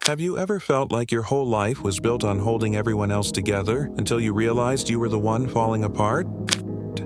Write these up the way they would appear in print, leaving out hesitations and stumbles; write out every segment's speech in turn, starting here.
Have you ever felt like your whole life was built on holding everyone else together until you realized you were the one falling apart?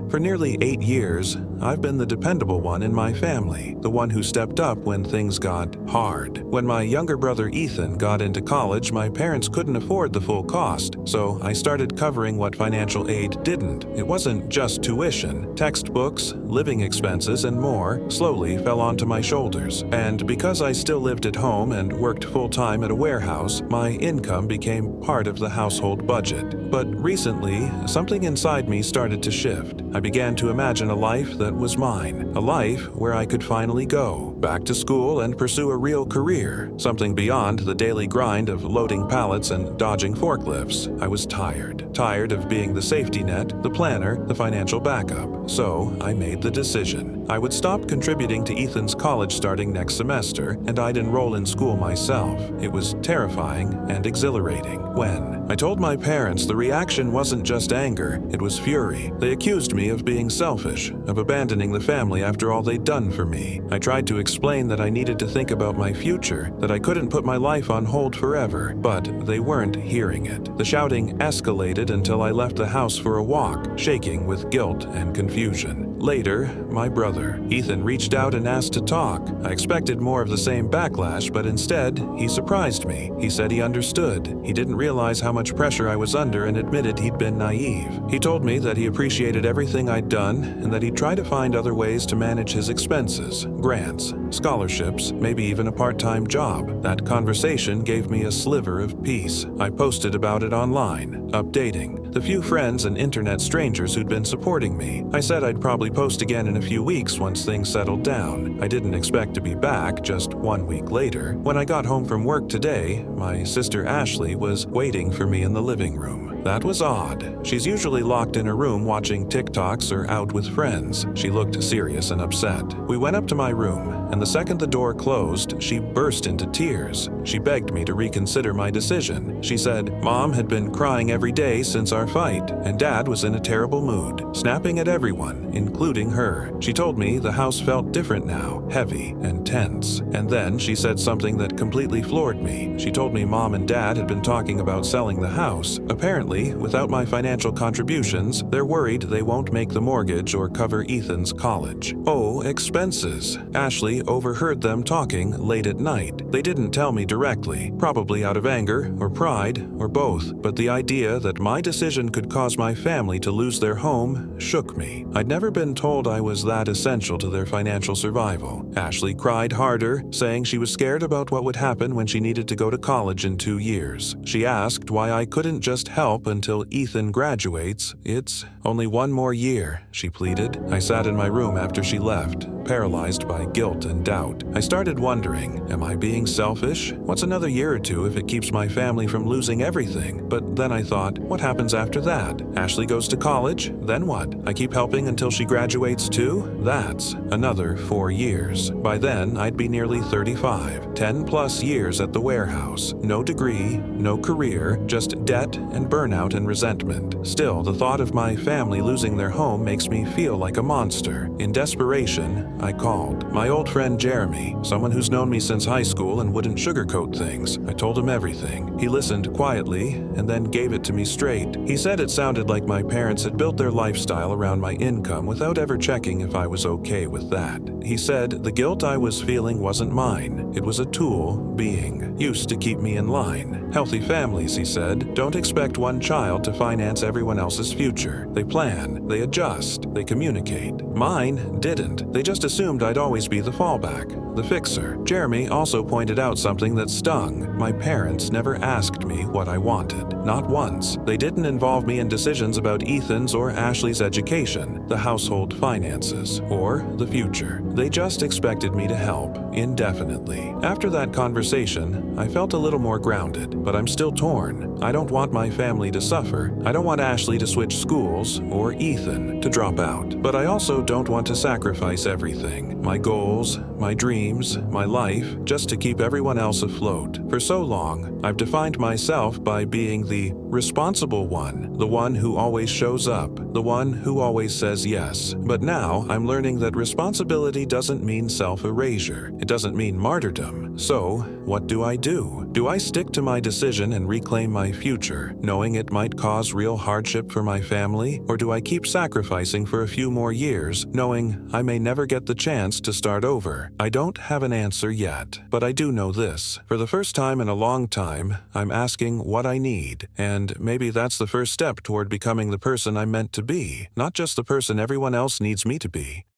For nearly 8 years, I've been the dependable one in my family, the one who stepped up when things got hard. When my younger brother Ethan got into college, my parents couldn't afford the full cost, so I started covering what financial aid didn't. It wasn't just tuition. Textbooks, living expenses, and more slowly fell onto my shoulders. And because I still lived at home and worked full-time at a warehouse, my income became part of the household budget. But recently, something inside me started to shift. I began to imagine a life that was mine, a life where I could finally go back to school and pursue a real career, something beyond the daily grind of loading pallets and dodging forklifts. I was tired of being the safety net, the planner, the financial backup. So I made the decision. I would stop contributing to Ethan's college starting next semester, and I'd enroll in school myself. It was terrifying and exhilarating. When I told my parents, the reaction wasn't just anger, it was fury. They accused me of being selfish, of abandoning the family after all they'd done for me. I tried to explain that I needed to think about my future, that I couldn't put my life on hold forever, but they weren't hearing it. The shouting escalated until I left the house for a walk, shaking with guilt and confusion. Later, my brother, Ethan, reached out and asked to talk. I expected more of the same backlash, but instead, he surprised me. He said he understood. He didn't realize how much pressure I was under and admitted he'd been naive. He told me that he appreciated everything I'd done and that he'd try to find other ways to manage his expenses, grants, scholarships, maybe even a part-time job. That conversation gave me a sliver of peace. I posted about it online, updating the few friends and internet strangers who'd been supporting me. I said I'd probably post again in a few weeks once things settled down. I didn't expect to be back just 1 week later. When I got home from work today, my sister Ashley was waiting for me in the living room. That was odd. She's usually locked in her room watching TikToks or out with friends. She looked serious and upset. We went up to my room, and the second the door closed, she burst into tears. She begged me to reconsider my decision. She said Mom had been crying every day since our fight, and Dad was in a terrible mood, snapping at everyone, including her. She told me the house felt different now, heavy and tense. And then she said something that completely floored me. She told me Mom and Dad had been talking about selling the house. Apparently, without my financial contributions, they're worried they won't make the mortgage or cover Ethan's college. Oh, expenses. Ashley overheard them talking late at night. They didn't tell me directly, probably out of anger or pride or both, but the idea that my decision could cause my family to lose their home shook me. I'd never been told I was that essential to their financial survival. Ashley cried harder, saying she was scared about what would happen when she needed to go to college in 2 years. She asked why I couldn't just help until Ethan graduates. It's only 1 more year, she pleaded. I sat in my room after she left, paralyzed by guilt and doubt. I started wondering, am I being selfish? What's another year or two if it keeps my family from losing everything? But then I thought, what happens after that? Ashley goes to college, then what? I keep helping until she graduates too? That's another 4 years. By then, I'd be nearly 35, 10 plus years at the warehouse. No degree, no career, just debt and burnout and resentment. Still, the thought of my family losing their home makes me feel like a monster. In desperation, I called my old friend Jeremy, someone who's known me since high school and wouldn't sugarcoat things. I told him everything. He listened quietly and then gave it to me straight. He said it sounded like my parents had built their lifestyle around my income without ever checking if I was okay with that. He said the guilt I was feeling wasn't mine. It was a tool being used to keep me in line. Healthy families, he said, don't expect one child to finance everyone else's future. They plan, they adjust, they communicate. Mine didn't. They just assumed I'd always be the fallback, the fixer. Jeremy also pointed out something that stung. My parents never asked me what I wanted. Not once. They didn't involve me in decisions about Ethan's or Ashley's education, the household finances, or the future. They just expected me to help, indefinitely. After that conversation, I felt a little more grounded, but I'm still torn. I don't want my family to suffer. I don't want Ashley to switch schools or Ethan to drop out. But I also don't want to sacrifice everything. My goals, my dreams, my life, just to keep everyone else afloat. For so long, I've defined myself by being the responsible one, the one who always shows up, the one who always says yes. But now, I'm learning that responsibility family doesn't mean self-erasure. It doesn't mean martyrdom. So, what do I do? Do I stick to my decision and reclaim my future, knowing it might cause real hardship for my family? Or do I keep sacrificing for a few more years, knowing I may never get the chance to start over? I don't have an answer yet, but I do know this. For the first time in a long time, I'm asking what I need, and maybe that's the first step toward becoming the person I'm meant to be, not just the person everyone else needs me to be.